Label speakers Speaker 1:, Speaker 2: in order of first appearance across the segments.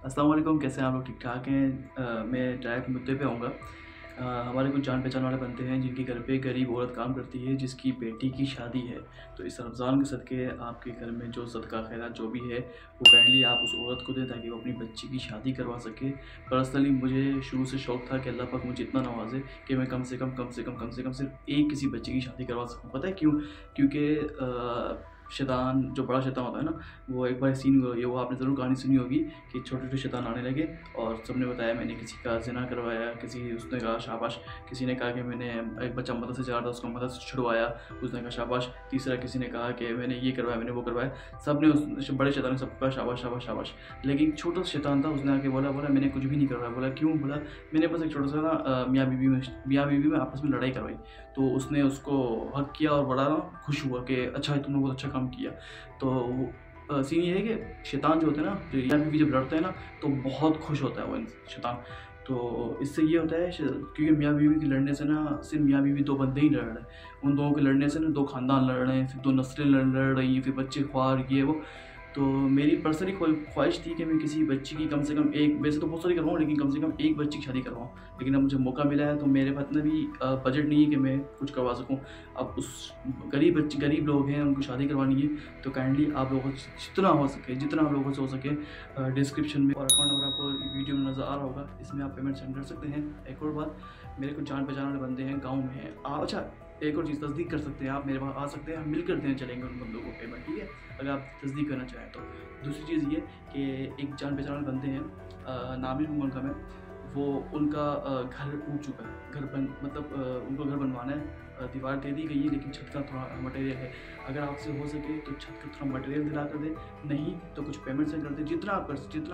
Speaker 1: अस्सलाम वालेकुम, कैसे हैं आप लोग? ठीक ठाक हैं। मैं डायरेक्ट मुद्दे पे आऊँगा। हमारे कुछ जान पहचान वाले बनते हैं जिनके घर पे गरीब औरत काम करती है, जिसकी बेटी की शादी है। तो इस रमज़ान के सदक़े आपके घर में जो सदका खैरात जो भी है, वो काइंडली आप उस औरत को दें ताकि वो अपनी बच्ची की शादी करवा सके। पर्सनली मुझे शुरू से शौक़ था कि अल्लाह पाक मुझे इतना नवाज़े कि मैं कम से कम सिर्फ़ एक किसी बच्चे की शादी करवा सकूँ। पता है क्यों? क्योंकि शैतान, जो बड़ा शैतान होता है ना, वो एक बार सीन हुआ, ये वो आपने ज़रूर कहानी सुनी होगी कि छोटे-छोटे शैतान आने लगे और सबने बताया मैंने किसी का ज़िना करवाया, उसने कहा शाबाश, किसी ने कहा कि मैंने एक बच्चा मदरसे जा रहा था उसको मदरसे से छुड़वाया, उसने कहा शाबाश, तीसरा किसी ने कहा कि मैंने ये करवाया, मैंने वो करवाया। सबने उस बड़े शैतान ने सबको कहा शाबाश, शाबाश, शाबाश। लेकिन छोटा शैतान था, उसने आके बोला मैंने कुछ भी नहीं करवाया। बोला क्यों? बोला मैंने बस एक छोटा-सा ना मियाँ बीवी में आपस में लड़ाई करवाई। तो उसने उसको हग किया और बड़ा ना खुश हुआ कि अच्छा तुमने बहुत अच्छा काम किया। तो सीन ये है कि शैतान जो होता है ना, तो मियाँ बीवी जब लड़ते हैं ना, तो बहुत खुश होता है वो शैतान। तो इससे ये होता है क्योंकि मियाँ बीवी के लड़ने से ना सिर्फ मियाँ बीवी दो बंदे ही लड़ रहे हैं, उन दोनों के लड़ने से ना दो खानदान लड़ रहे हैं, फिर दो नस्लें लड़ रही हैं, फिर बच्चे ख्वार ये वो। तो मेरी पर्सनली ख्वाहिश थी कि मैं किसी बच्ची की कम से कम एक, वैसे तो बहुत सारी करवाऊँ लेकिन कम से कम एक बच्ची की शादी करवाऊँ। लेकिन अब मुझे मौका मिला है तो मेरे पास इतना भी बजट नहीं है कि मैं कुछ करवा सकूँ। अब उस गरीब लोग हैं, उनको शादी करवानी है, तो काइंडली आप लोगों को जितना आप लोगों से हो सके डिस्क्रिप्शन में और अकाउंट नंबर आपको वीडियो में नज़र आ रहा होगा, इसमें आप पेमेंट सेंड कर सकते हैं। एक और बात, मेरे कुछ जान पहचान वाले बंदे हैं, गाँव में हैं। अच्छा, एक और चीज़ तस्दीक कर सकते हैं, आप मेरे पास आ सकते हैं, हम मिलकर देने चलेंगे उन बंदों को पेमेंट, ठीक है? अगर आप तस्दीक करना चाहें तो। दूसरी चीज़ ये कि एक जान पहचान वाले बंदे हैं, नाम ही उनका मैं, वो उनका घर टूट चुका है, घर बन मतलब उनको घर बनवाना है, दीवार दे दी गई है लेकिन छत का थोड़ा मटेरियल है। अगर आपसे हो सके तो छत का थोड़ा मटेरियल दिला कर दें, नहीं तो कुछ पेमेंट से कर दें, जितना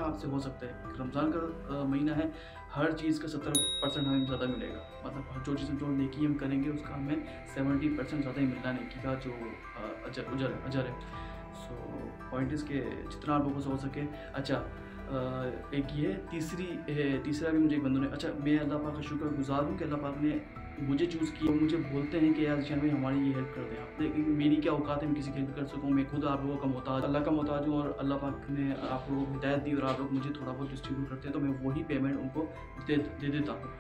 Speaker 1: आपसे हो सकता है। रमज़ान का महीना है, हर चीज़ का 70% हमें ज़्यादा मिलेगा। मतलब जो नेकी हम करेंगे उसका हमें 70% ज़्यादा ही मिलना, नेकी का जो अजर है। सो पॉइंट इज़ के जितना आप लोगों से हो सके। अच्छा, एक ये तीसरा भी मुझे एक बंदों ने, अच्छा मैं अल्लाह पाक का शुक्रगुज़ार हूँ कि अल्लाह पाक ने मुझे चूज़ किया। मुझे बोलते हैं कि यार भाई हमारी ये हेल्प कर दें आप, लेकिन मेरी क्या औकात है मैं किसी की हेल्प कर सकूँ? मैं खुद आप लोगों का मोहताज, अल्लाह का मोहताज हूँ और अल्लाह पाक ने आप लोगों को हिदायत दी और आप लोग मुझे थोड़ा बहुत डिस्ट्रीब्यूट करते हैं, तो मैं वही पेमेंट उनको दे देता हूँ।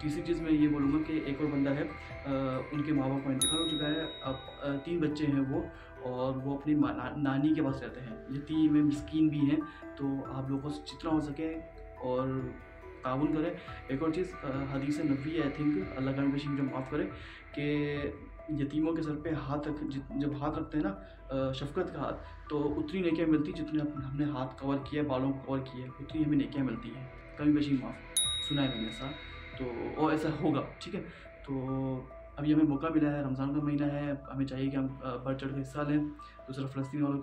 Speaker 1: तीसरी चीज़ मैं ये बोलूँगा कि एक और बंदा है, उनके माँ बाप का इंतकाल हो चुका है, अब 3 बच्चे हैं वो, और वो अपनी नानी के पास रहते हैं, यतीम है, मिस्कीन भी हैं। तो आप लोगों से जितना हो सके और ताउन करें। एक और चीज़, हदीस नबवी है आई थिंक, अल्लाह का मुझे माफ़ करे, कि यतीमों के सर पे जब हाथ रखते हैं ना, शफ़क़त का हाथ, तो उतनी नेकियां मिलती जितने हमने हाथ कवर किया, बालों को कवर किया, उतनी हमें नेकियां मिलती हैं। कभी बेशी माफ़, सुना है मैंने ऐसा, तो और ऐसा होगा, ठीक है? तो अभी हमें मौका मिला है, रमज़ान का महीना है, हमें चाहिए कि हम बढ़ चढ़ के हिस्सा लें। दूसरा फ़लस्तीन वालों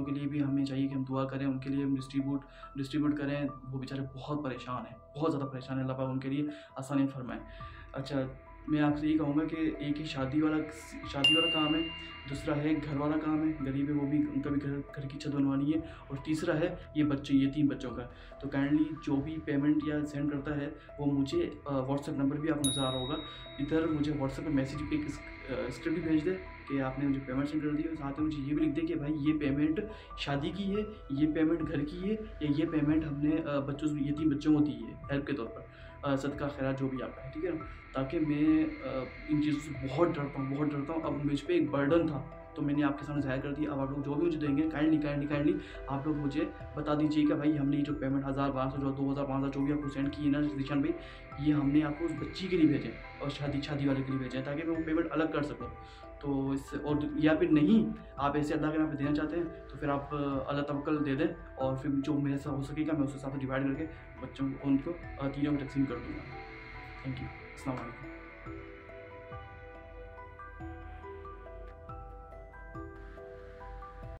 Speaker 1: के लिए भी हमें चाहिए कि हम दुआ करें, उनके लिए हम डिस्ट्रीब्यूट करें। वो बेचारे बहुत परेशान हैं, बहुत ज़्यादा परेशान हैं, अल्लाह पाक उनके लिए आसानी फरमाए। अच्छा, मैं आपसे ये कहूँगा कि एक ही शादी वाला काम है, दूसरा है घर वाला काम है, गरीब है वो भी, उनका भी घर की छत बनवानी है, और तीसरा है ये 3 बच्चों का। तो काइंडली जो भी पेमेंट या सेंड करता है वो मुझे व्हाट्सएप नंबर भी आपको नज़र आ रहा होगा, इधर मुझे व्हाट्सएप पे मैसेज पे एक स्क्रिप्ट भी भेज दे कि आपने मुझे पेमेंट सेंड कर दी है, साथ में मुझे ये भी लिख दे कि भाई ये पेमेंट शादी की है, ये पेमेंट घर की है, या ये पेमेंट हमने यतीम बच्चों को दी है हेल्प के तौर पर, सदका खैरात जो भी आपका है, ठीक है ना? ताकि मैं इन चीज़ों से बहुत डरता हूँ। अब मुझ पे एक बर्डन था, तो मैंने आपके सामने ज़ाहिर कर दिया। अब आप लोग जो भी मुझे देंगे काइंडली आप लोग मुझे बता दीजिए कि भाई हमने ये जो पेमेंट 1000, 1200, जो 2000, 5000 जो भी आपको सेंड किए ना ज़ीशान भाई, ये हमने आपको उस बच्ची के लिए भेजे और शादी वाले के लिए भेजे हैं, ताकि मैं वो पेमेंट अलग कर सकूँ। तो इससे, और या फिर नहीं, आप ऐसे अल्लाह के नाम पे देना चाहते हैं तो फिर आप अल्लाह तवक्कल दे दें, और फिर जो मेरे साथ हो सकेगा मैं उस हिसाब से डिवाइड करके बच्चों को, उनको तीनों को तकसीम कर दूँगा। Thank you. अस्सलाम वालेकुम।